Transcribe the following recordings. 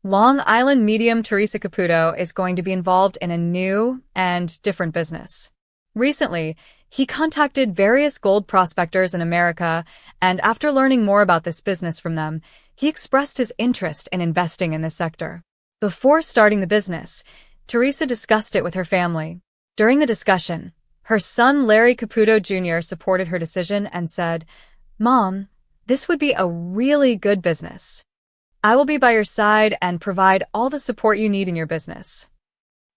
Long Island medium Theresa Caputo is going to be involved in a new and different business. Recently, he contacted various gold prospectors in America, and after learning more about this business from them, he expressed his interest in investing in this sector. Before starting the business, Theresa discussed it with her family. During the discussion, her son Larry Caputo Jr. supported her decision and said, "Mom, this would be a really good business. I will be by your side and provide all the support you need in your business."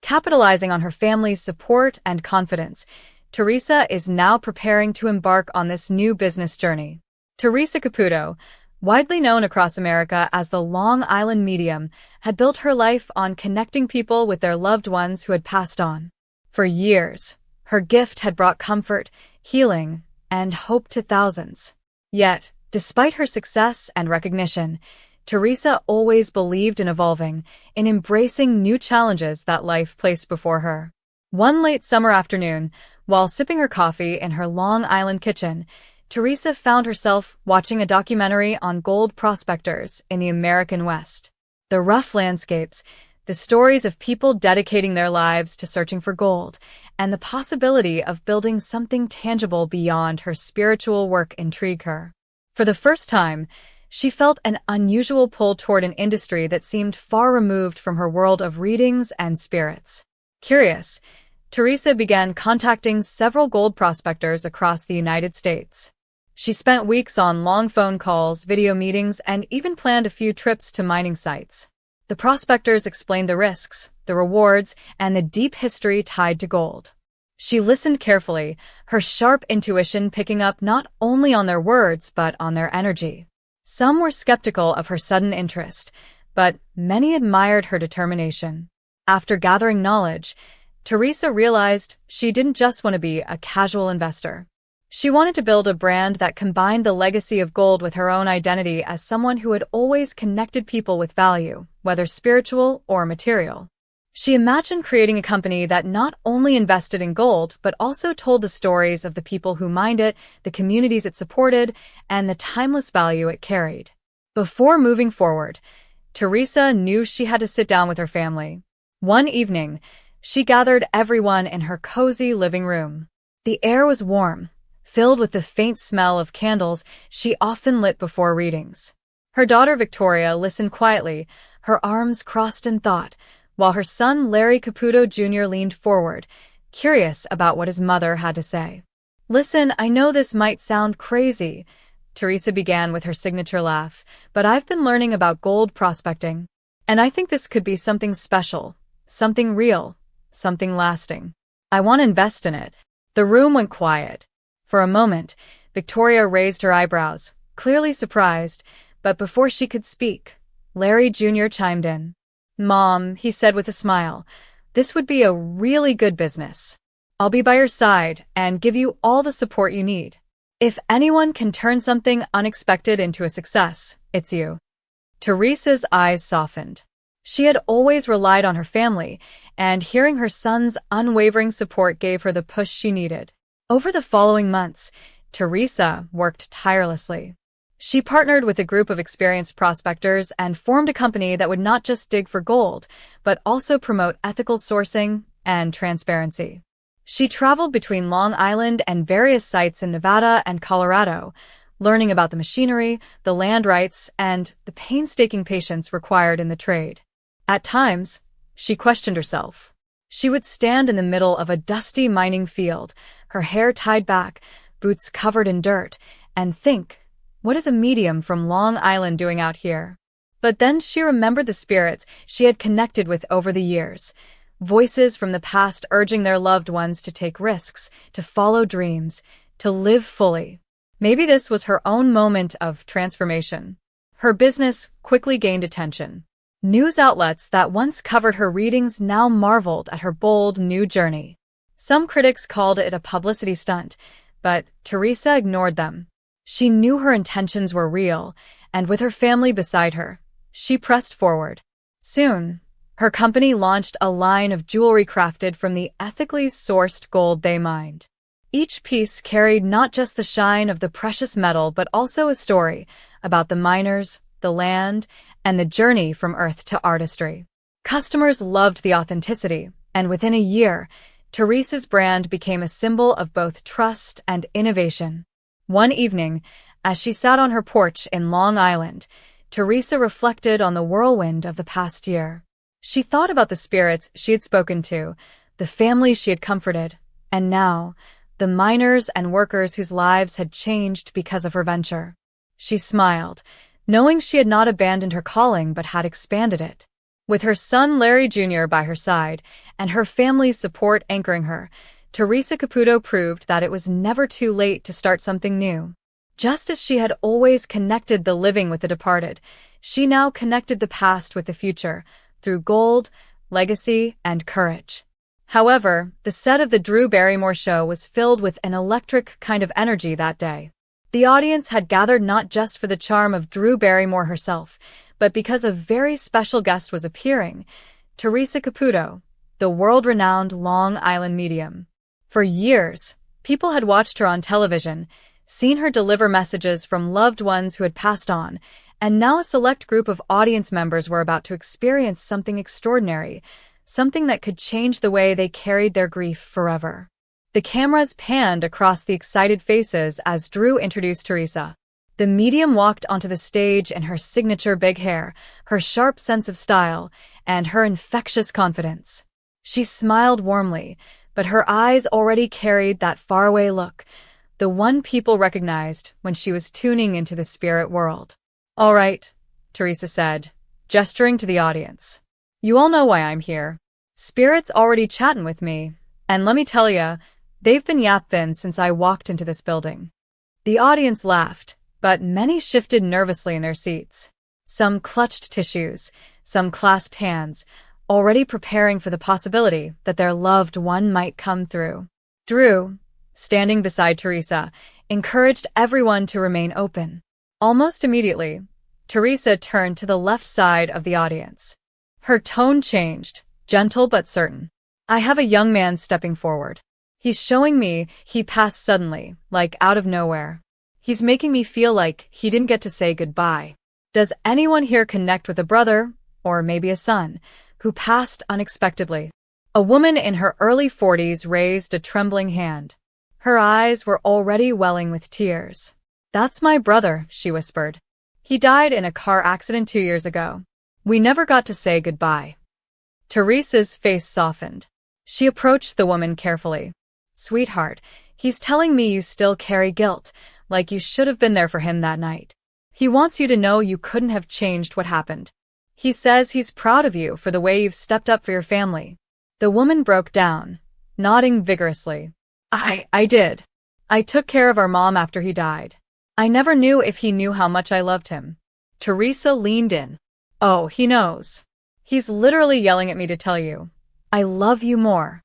Capitalizing on her family's support and confidence, Theresa is now preparing to embark on this new business journey. Theresa Caputo, widely known across America as the Long Island medium, had built her life on connecting people with their loved ones who had passed on. For years, her gift had brought comfort, healing, and hope to thousands. Yet, despite her success and recognition, Theresa always believed in evolving, in embracing new challenges that life placed before her. One late summer afternoon, while sipping her coffee in her Long Island kitchen, Theresa found herself watching a documentary on gold prospectors in the American West. The rough landscapes, the stories of people dedicating their lives to searching for gold, and the possibility of building something tangible beyond her spiritual work intrigued her. For the first time, she felt an unusual pull toward an industry that seemed far removed from her world of readings and spirits. Curious, Theresa began contacting several gold prospectors across the United States. She spent weeks on long phone calls, video meetings, and even planned a few trips to mining sites. The prospectors explained the risks, the rewards, and the deep history tied to gold. She listened carefully, her sharp intuition picking up not only on their words but on their energy. Some were skeptical of her sudden interest, but many admired her determination. After gathering knowledge, Theresa realized she didn't just want to be a casual investor. She wanted to build a brand that combined the legacy of gold with her own identity as someone who had always connected people with value, whether spiritual or material. She imagined creating a company that not only invested in gold, but also told the stories of the people who mined it, the communities it supported, and the timeless value it carried. Before moving forward, Theresa knew she had to sit down with her family. One evening, she gathered everyone in her cozy living room. The air was warm, filled with the faint smell of candles she often lit before readings. Her daughter Victoria listened quietly, her arms crossed in thought, while her son Larry Caputo Jr. leaned forward, curious about what his mother had to say. "Listen, I know this might sound crazy," Theresa began with her signature laugh, "but I've been learning about gold prospecting, and I think this could be something special, something real, something lasting. I want to invest in it." The room went quiet. For a moment, Victoria raised her eyebrows, clearly surprised, but before she could speak, Larry Jr. chimed in. "Mom," he said with a smile, "this would be a really good business. I'll be by your side and give you all the support you need. If anyone can turn something unexpected into a success, it's you." Theresa's eyes softened. She had always relied on her family, and hearing her son's unwavering support gave her the push she needed. Over the following months, Theresa worked tirelessly. She partnered with a group of experienced prospectors and formed a company that would not just dig for gold, but also promote ethical sourcing and transparency. She traveled between Long Island and various sites in Nevada and Colorado, learning about the machinery, the land rights, and the painstaking patience required in the trade. At times, she questioned herself. She would stand in the middle of a dusty mining field, her hair tied back, boots covered in dirt, and think, what is a medium from Long Island doing out here? But then she remembered the spirits she had connected with over the years, voices from the past urging their loved ones to take risks, to follow dreams, to live fully. Maybe this was her own moment of transformation. Her business quickly gained attention. News outlets that once covered her readings now marveled at her bold new journey. Some critics called it a publicity stunt, but Theresa ignored them. She knew her intentions were real, and with her family beside her, she pressed forward. Soon, her company launched a line of jewelry crafted from the ethically sourced gold they mined. Each piece carried not just the shine of the precious metal but also a story about the miners, the land, and the journey from earth to artistry. Customers loved the authenticity, and within a year, Theresa's brand became a symbol of both trust and innovation. One evening, as she sat on her porch in Long Island, Theresa reflected on the whirlwind of the past year. She thought about the spirits she had spoken to, the families she had comforted, and now, the miners and workers whose lives had changed because of her venture. She smiled, knowing she had not abandoned her calling but had expanded it. With her son Larry Jr. by her side and her family's support anchoring her, Theresa Caputo proved that it was never too late to start something new. Just as she had always connected the living with the departed, she now connected the past with the future through gold, legacy, and courage. However, the set of the Drew Barrymore show was filled with an electric kind of energy that day. The audience had gathered not just for the charm of Drew Barrymore herself, but because a very special guest was appearing, Theresa Caputo, the world-renowned Long Island medium. For years, people had watched her on television, seen her deliver messages from loved ones who had passed on, and now a select group of audience members were about to experience something extraordinary, something that could change the way they carried their grief forever. The cameras panned across the excited faces as Drew introduced Theresa. The medium walked onto the stage in her signature big hair, her sharp sense of style, and her infectious confidence. She smiled warmly, but her eyes already carried that faraway look, the one people recognized when she was tuning into the spirit world. "All right," Theresa said, gesturing to the audience. "You all know why I'm here. Spirit's already chatting with me, and let me tell ya, they've been yappin' since I walked into this building." The audience laughed, but many shifted nervously in their seats. Some clutched tissues, some clasped hands, already preparing for the possibility that their loved one might come through. Drew, standing beside Theresa, encouraged everyone to remain open. Almost immediately, Theresa turned to the left side of the audience. Her tone changed, gentle but certain. "I have a young man stepping forward. He's showing me he passed suddenly, like out of nowhere. He's making me feel like he didn't get to say goodbye. Does anyone here connect with a brother, or maybe a son, who passed unexpectedly?" A woman in her early 40s raised a trembling hand. Her eyes were already welling with tears. "That's my brother," she whispered. "He died in a car accident 2 years ago. We never got to say goodbye." Theresa's face softened. She approached the woman carefully. "Sweetheart, he's telling me you still carry guilt, like you should have been there for him that night. He wants you to know you couldn't have changed what happened. He says he's proud of you for the way you've stepped up for your family." The woman broke down, nodding vigorously. I did. I took care of our mom after he died. I never knew if he knew how much I loved him." Theresa leaned in. "Oh, he knows. He's literally yelling at me to tell you, 'I love you more.'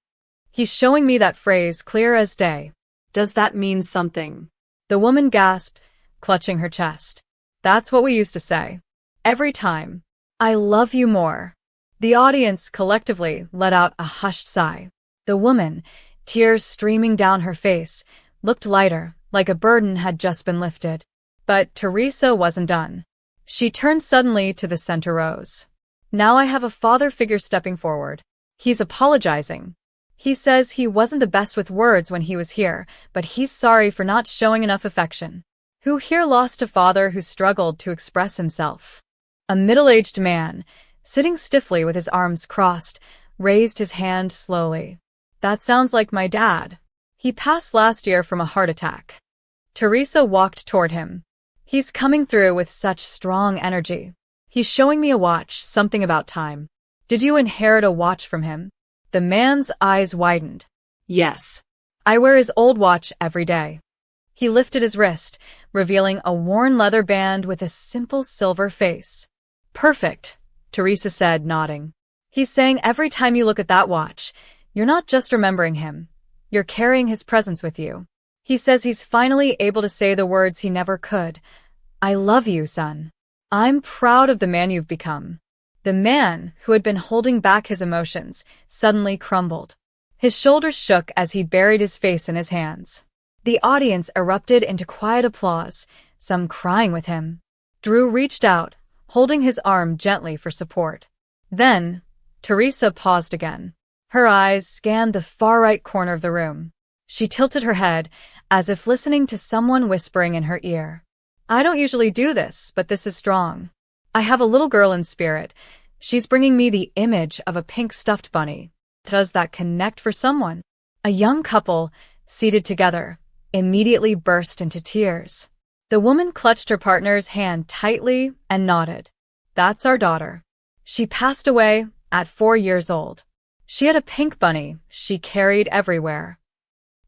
He's showing me that phrase clear as day." "Does that mean something?" The woman gasped, clutching her chest. "That's what we used to say. Every time. 'I love you more.'" The audience collectively let out a hushed sigh. The woman, tears streaming down her face, looked lighter, like a burden had just been lifted. But Theresa wasn't done. She turned suddenly to the center rows. "Now I have a father figure stepping forward. He's apologizing. He says he wasn't the best with words when he was here, but he's sorry for not showing enough affection." Who here lost a father who struggled to express himself? A middle-aged man, sitting stiffly with his arms crossed, raised his hand slowly. "That sounds like my dad. He passed last year from a heart attack." Theresa walked toward him. "He's coming through with such strong energy. He's showing me a watch, something about time. Did you inherit a watch from him?" The man's eyes widened. "Yes. I wear his old watch every day." He lifted his wrist, revealing a worn leather band with a simple silver face. "Perfect," Theresa said, nodding. "He's saying every time you look at that watch, you're not just remembering him, you're carrying his presence with you. He says he's finally able to say the words he never could. 'I love you, son. I'm proud of the man you've become.'" The man, who had been holding back his emotions, suddenly crumbled. His shoulders shook as he buried his face in his hands. The audience erupted into quiet applause, some crying with him. Drew reached out, holding his arm gently for support. Then, Theresa paused again. Her eyes scanned the far-right corner of the room. She tilted her head, as if listening to someone whispering in her ear. I don't usually do this, but this is strong. I have a little girl in spirit. She's bringing me the image of a pink stuffed bunny. Does that connect for someone? A young couple, seated together, immediately burst into tears. The woman clutched her partner's hand tightly and nodded. That's our daughter. She passed away at 4 years old. She had a pink bunny she carried everywhere.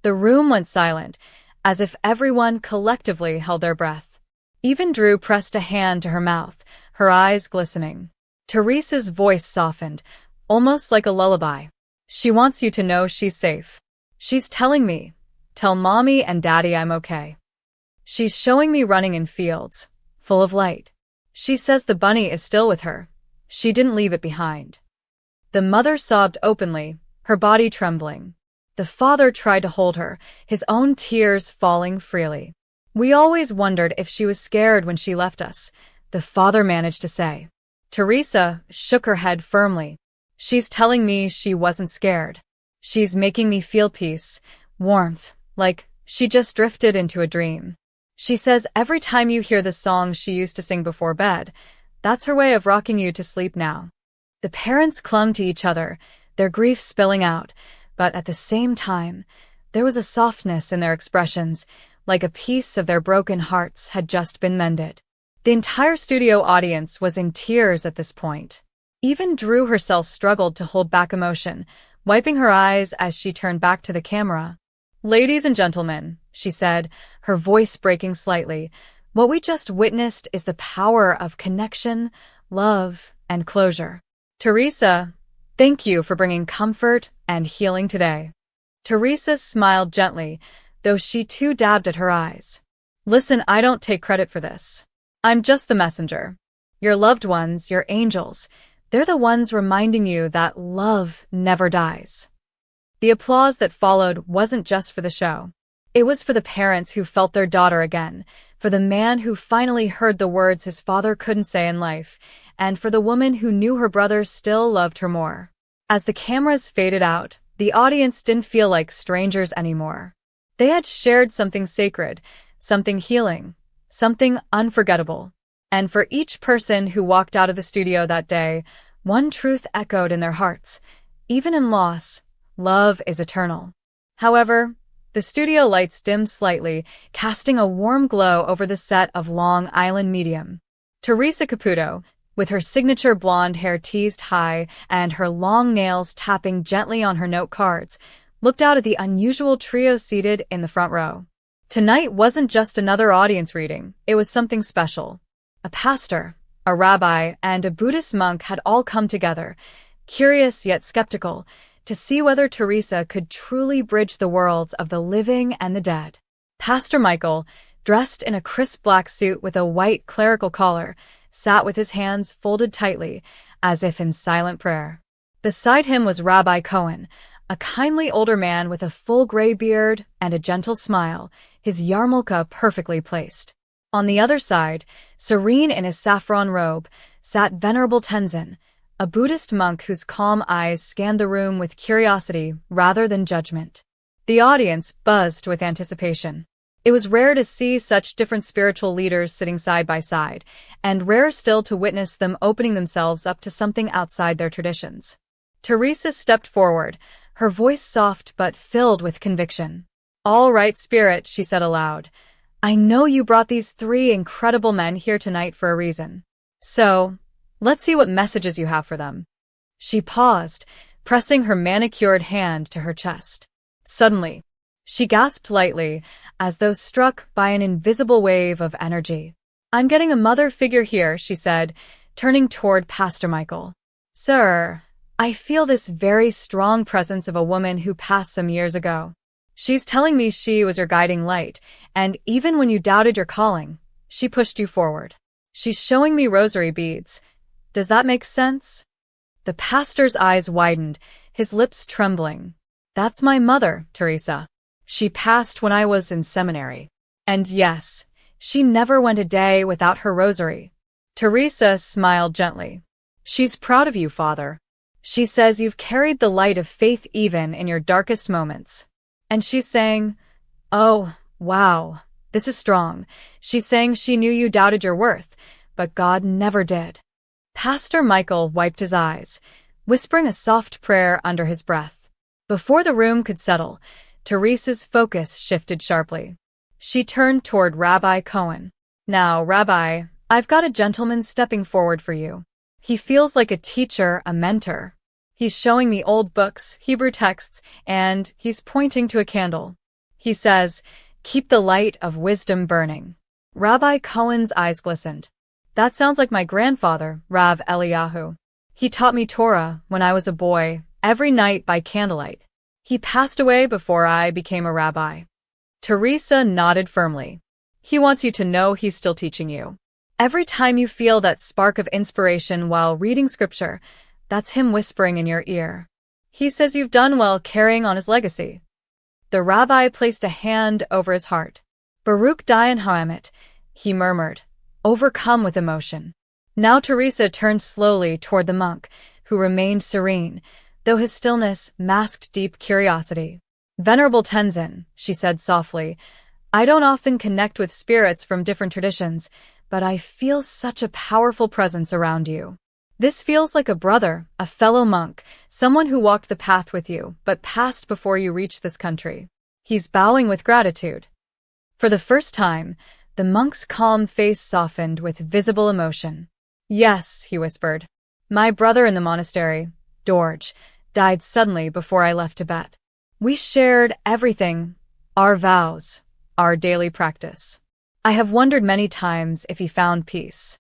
The room went silent, as if everyone collectively held their breath. Even Drew pressed a hand to her mouth, her eyes glistening. Theresa's voice softened, almost like a lullaby. She wants you to know she's safe. She's telling me, tell Mommy and Daddy I'm okay. She's showing me running in fields, full of light. She says the bunny is still with her. She didn't leave it behind. The mother sobbed openly, her body trembling. The father tried to hold her, his own tears falling freely. We always wondered if she was scared when she left us, the father managed to say. Theresa shook her head firmly. She's telling me she wasn't scared. She's making me feel peace, warmth, like she just drifted into a dream. She says every time you hear the songs she used to sing before bed, that's her way of rocking you to sleep now. The parents clung to each other, their grief spilling out, but at the same time, there was a softness in their expressions, like a piece of their broken hearts had just been mended. The entire studio audience was in tears at this point. Even Drew herself struggled to hold back emotion, wiping her eyes as she turned back to the camera. Ladies and gentlemen, she said, her voice breaking slightly, what we just witnessed is the power of connection, love, and closure. Theresa, thank you for bringing comfort and healing today. Theresa smiled gently, though she too dabbed at her eyes. Listen, I don't take credit for this. I'm just the messenger. Your loved ones, your angels, they're the ones reminding you that love never dies. The applause that followed wasn't just for the show. It was for the parents who felt their daughter again, for the man who finally heard the words his father couldn't say in life, and for the woman who knew her brother still loved her more. As the cameras faded out, the audience didn't feel like strangers anymore. They had shared something sacred, something healing, something unforgettable. And for each person who walked out of the studio that day, one truth echoed in their hearts. Even in loss, love is eternal. However, the studio lights dimmed slightly, casting a warm glow over the set of Long Island Medium. Theresa Caputo, with her signature blonde hair teased high and her long nails tapping gently on her note cards, looked out at the unusual trio seated in the front row. Tonight wasn't just another audience reading, it was something special. A pastor, a rabbi, and a Buddhist monk had all come together, curious yet skeptical, to see whether Theresa could truly bridge the worlds of the living and the dead. Pastor Michael, dressed in a crisp black suit with a white clerical collar, sat with his hands folded tightly, as if in silent prayer. Beside him was Rabbi Cohen, a kindly older man with a full gray beard and a gentle smile, his yarmulke perfectly placed. On the other side, serene in his saffron robe, sat Venerable Tenzin, a Buddhist monk whose calm eyes scanned the room with curiosity rather than judgment. The audience buzzed with anticipation. It was rare to see such different spiritual leaders sitting side by side, and rarer still to witness them opening themselves up to something outside their traditions. Theresa stepped forward, her voice soft but filled with conviction. "All right, Spirit," she said aloud. "I know you brought these 3 incredible men here tonight for a reason. So, let's see what messages you have for them." She paused, pressing her manicured hand to her chest. Suddenly, she gasped lightly, as though struck by an invisible wave of energy. "I'm getting a mother figure here," she said, turning toward Pastor Michael. "Sir, I feel this very strong presence of a woman who passed some years ago. She's telling me she was your guiding light, and even when you doubted your calling, she pushed you forward. She's showing me rosary beads. Does that make sense?" The pastor's eyes widened, his lips trembling. "That's my mother, Theresa. She passed when I was in seminary. And yes, she never went a day without her rosary." Theresa smiled gently. She's proud of you, Father. She says you've carried the light of faith even in your darkest moments. And she's saying, oh, wow, this is strong. She's saying she knew you doubted your worth, but God never did. Pastor Michael wiped his eyes, whispering a soft prayer under his breath. Before the room could settle, Theresa's focus shifted sharply. She turned toward Rabbi Cohen. Now, Rabbi, I've got a gentleman stepping forward for you. He feels like a teacher, a mentor. He's showing me old books, Hebrew texts, and he's pointing to a candle. He says, keep the light of wisdom burning. Rabbi Cohen's eyes glistened. That sounds like my grandfather, Rav Eliyahu. He taught me Torah when I was a boy, every night by candlelight. He passed away before I became a rabbi. Theresa nodded firmly. He wants you to know he's still teaching you. Every time you feel that spark of inspiration while reading scripture, that's him whispering in your ear. He says you've done well carrying on his legacy. The rabbi placed a hand over his heart. Baruch Dayan Haemet, he murmured, overcome with emotion. Now Theresa turned slowly toward the monk, who remained serene, though his stillness masked deep curiosity. Venerable Tenzin, she said softly, I don't often connect with spirits from different traditions, but I feel such a powerful presence around you. This feels like a brother, a fellow monk, someone who walked the path with you, but passed before you reached this country. He's bowing with gratitude. For the first time, the monk's calm face softened with visible emotion. Yes, he whispered. My brother in the monastery, Dorj, died suddenly before I left Tibet. We shared everything, our vows, our daily practice. I have wondered many times if he found peace.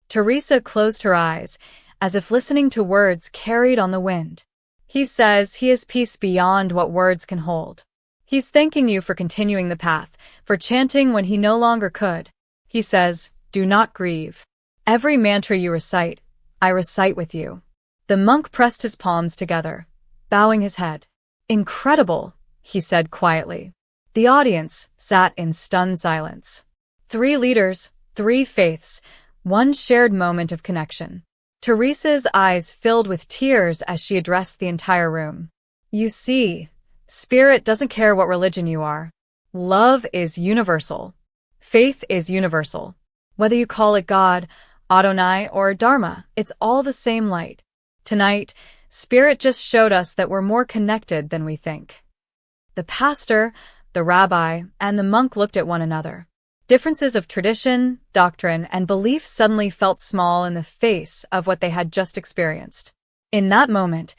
Theresa closed her eyes, as if listening to words carried on the wind. He says he has peace beyond what words can hold. He's thanking you for continuing the path, for chanting when he no longer could. He says, do not grieve. Every mantra you recite, I recite with you. The monk pressed his palms together, bowing his head. Incredible, he said quietly. The audience sat in stunned silence. 3 leaders, 3 faiths, one shared moment of connection. Theresa's eyes filled with tears as she addressed the entire room. You see, Spirit doesn't care what religion you are. Love is universal. Faith is universal. Whether you call it God, Adonai, or Dharma, it's all the same light. Tonight, Spirit just showed us that we're more connected than we think. The pastor, the rabbi, and the monk looked at one another. Differences of tradition, doctrine, and belief suddenly felt small in the face of what they had just experienced. In that moment,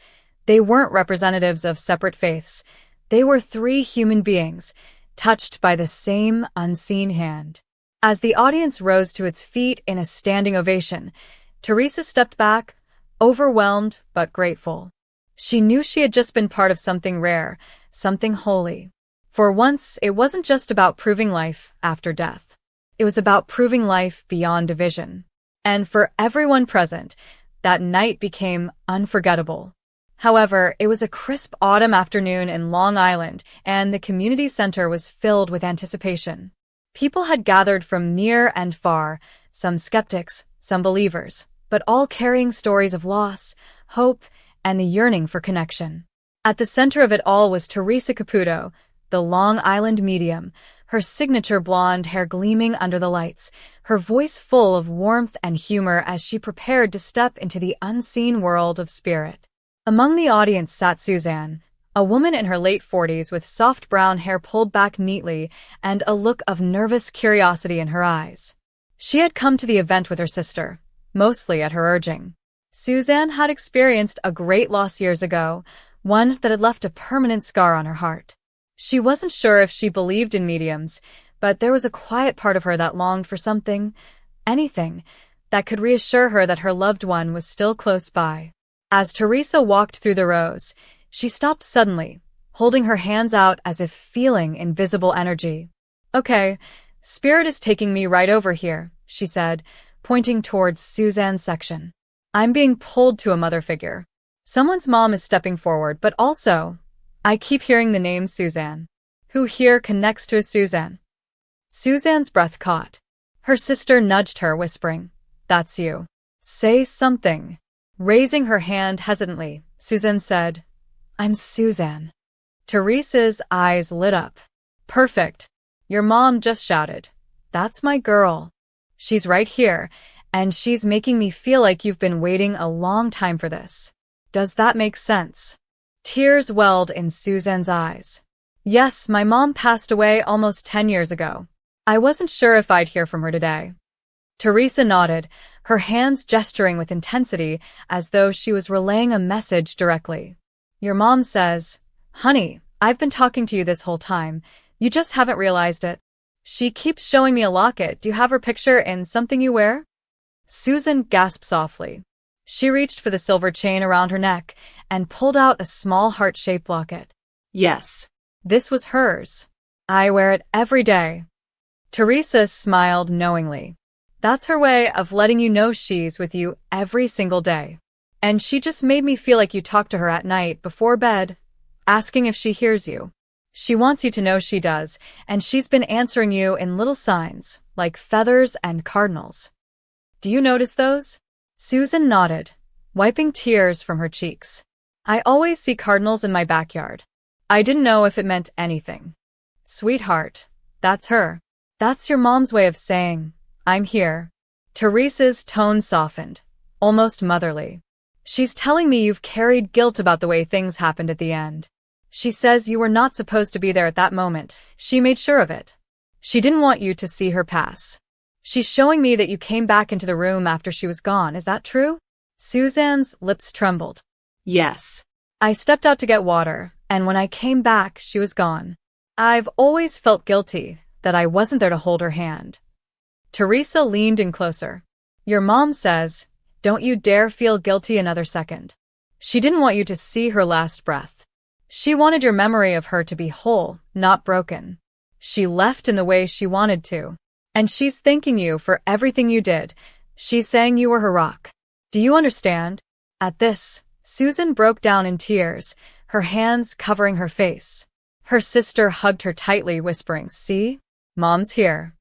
they weren't representatives of separate faiths. They were 3 human beings, touched by the same unseen hand. As the audience rose to its feet in a standing ovation, Theresa stepped back, overwhelmed but grateful. She knew she had just been part of something rare, something holy. For once, it wasn't just about proving life after death. It was about proving life beyond division. And for everyone present, that night became unforgettable. However, it was a crisp autumn afternoon in Long Island, and the community center was filled with anticipation. People had gathered from near and far, some skeptics, some believers, but all carrying stories of loss, hope, and the yearning for connection. At the center of it all was Theresa Caputo, the Long Island medium, her signature blonde hair gleaming under the lights, her voice full of warmth and humor as she prepared to step into the unseen world of spirit. Among the audience sat Suzanne, a woman in her late 40s with soft brown hair pulled back neatly and a look of nervous curiosity in her eyes. She had come to the event with her sister, mostly at her urging. Suzanne had experienced a great loss years ago, one that had left a permanent scar on her heart. She wasn't sure if she believed in mediums, but there was a quiet part of her that longed for something, anything, that could reassure her that her loved one was still close by. As Theresa walked through the rows, she stopped suddenly, holding her hands out as if feeling invisible energy. Okay, Spirit is taking me right over here, she said, pointing towards Suzanne's section. I'm being pulled to a mother figure. Someone's mom is stepping forward, but also, I keep hearing the name Suzanne. Who here connects to a Suzanne? Suzanne's breath caught. Her sister nudged her, whispering, That's you. Say something. Raising her hand hesitantly, Suzanne said, I'm Suzanne. Theresa's eyes lit up. Perfect. Your mom just shouted. That's my girl. She's right here, and she's making me feel like you've been waiting a long time for this. Does that make sense? Tears welled in Suzanne's eyes. Yes, my mom passed away almost 10 years ago. I wasn't sure if I'd hear from her today. Theresa nodded, her hands gesturing with intensity as though she was relaying a message directly. Your mom says, honey, I've been talking to you this whole time. You just haven't realized it. She keeps showing me a locket. Do you have her picture in something you wear? Susan gasped softly. She reached for the silver chain around her neck and pulled out a small heart-shaped locket. Yes, this was hers. I wear it every day. Theresa smiled knowingly. That's her way of letting you know she's with you every single day. And she just made me feel like you talk to her at night before bed, asking if she hears you. She wants you to know she does, and she's been answering you in little signs, like feathers and cardinals. Do you notice those? Susan nodded, wiping tears from her cheeks. I always see cardinals in my backyard. I didn't know if it meant anything. Sweetheart, that's her. That's your mom's way of saying, I'm here. Theresa's tone softened, almost motherly. She's telling me you've carried guilt about the way things happened at the end. She says you were not supposed to be there at that moment. She made sure of it. She didn't want you to see her pass. She's showing me that you came back into the room after she was gone. Is that true? Suzanne's lips trembled. Yes. I stepped out to get water, and when I came back, she was gone. I've always felt guilty that I wasn't there to hold her hand. Theresa leaned in closer. Your mom says, don't you dare feel guilty another second. She didn't want you to see her last breath. She wanted your memory of her to be whole, not broken. She left in the way she wanted to. And she's thanking you for everything you did. She's saying you were her rock. Do you understand? At this, Susan broke down in tears, her hands covering her face. Her sister hugged her tightly, whispering, see? Mom's here.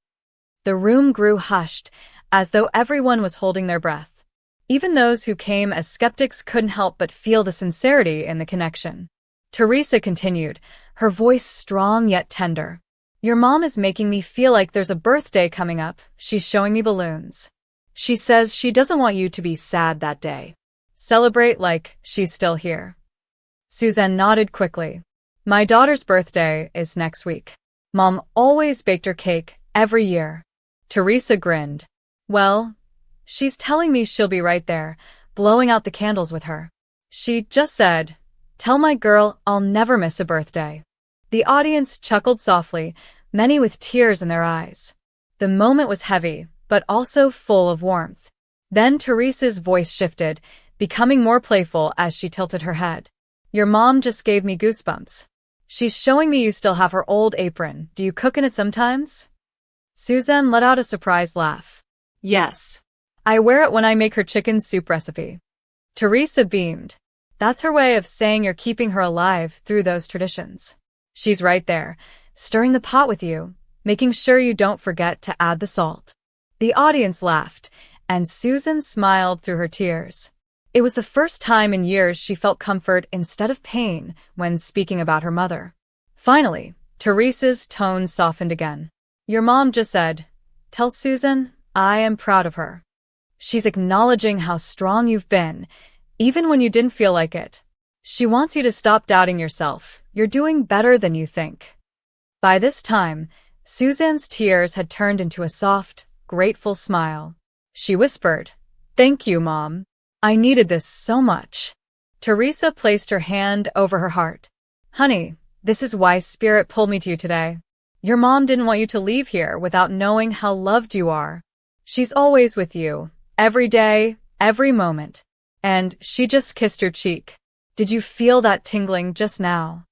The room grew hushed, as though everyone was holding their breath. Even those who came as skeptics couldn't help but feel the sincerity in the connection. Theresa continued, her voice strong yet tender. Your mom is making me feel like there's a birthday coming up. She's showing me balloons. She says she doesn't want you to be sad that day. Celebrate like she's still here. Suzanne nodded quickly. My daughter's birthday is next week. Mom always baked her cake every year. Theresa grinned. Well, she's telling me she'll be right there, blowing out the candles with her. She just said, tell my girl I'll never miss a birthday. The audience chuckled softly, many with tears in their eyes. The moment was heavy, but also full of warmth. Then Theresa's voice shifted, becoming more playful as she tilted her head. Your mom just gave me goosebumps. She's showing me you still have her old apron. Do you cook in it sometimes? Suzanne let out a surprised laugh. Yes. I wear it when I make her chicken soup recipe. Theresa beamed. That's her way of saying you're keeping her alive through those traditions. She's right there, stirring the pot with you, making sure you don't forget to add the salt. The audience laughed, and Susan smiled through her tears. It was the first time in years she felt comfort instead of pain when speaking about her mother. Finally, Theresa's tone softened again. Your mom just said, tell Susan, I am proud of her. She's acknowledging how strong you've been, even when you didn't feel like it. She wants you to stop doubting yourself. You're doing better than you think. By this time, Suzanne's tears had turned into a soft, grateful smile. She whispered, thank you, Mom. I needed this so much. Theresa placed her hand over her heart. Honey, this is why Spirit pulled me to you today. Your mom didn't want you to leave here without knowing how loved you are. She's always with you, every day, every moment. And she just kissed your cheek. Did you feel that tingling just now?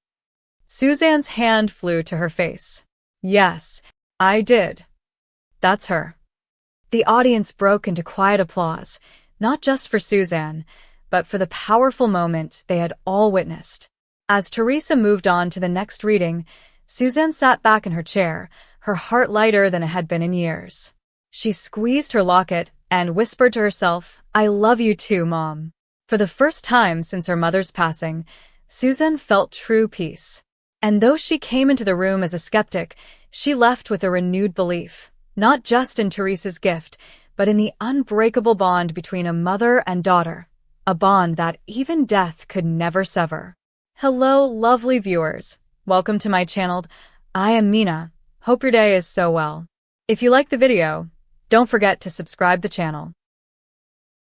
Suzanne's hand flew to her face. Yes, I did. That's her. The audience broke into quiet applause, not just for Suzanne, but for the powerful moment they had all witnessed. As Theresa moved on to the next reading, Suzanne sat back in her chair, her heart lighter than it had been in years. She squeezed her locket and whispered to herself, "I love you too, Mom." For the first time since her mother's passing, Susan felt true peace. And though she came into the room as a skeptic, she left with a renewed belief, not just in Theresa's gift, but in the unbreakable bond between a mother and daughter, a bond that even death could never sever. Hello, lovely viewers. Welcome to my channel. I am Mina. Hope your day is so well. If you like the video, don't forget to subscribe the channel.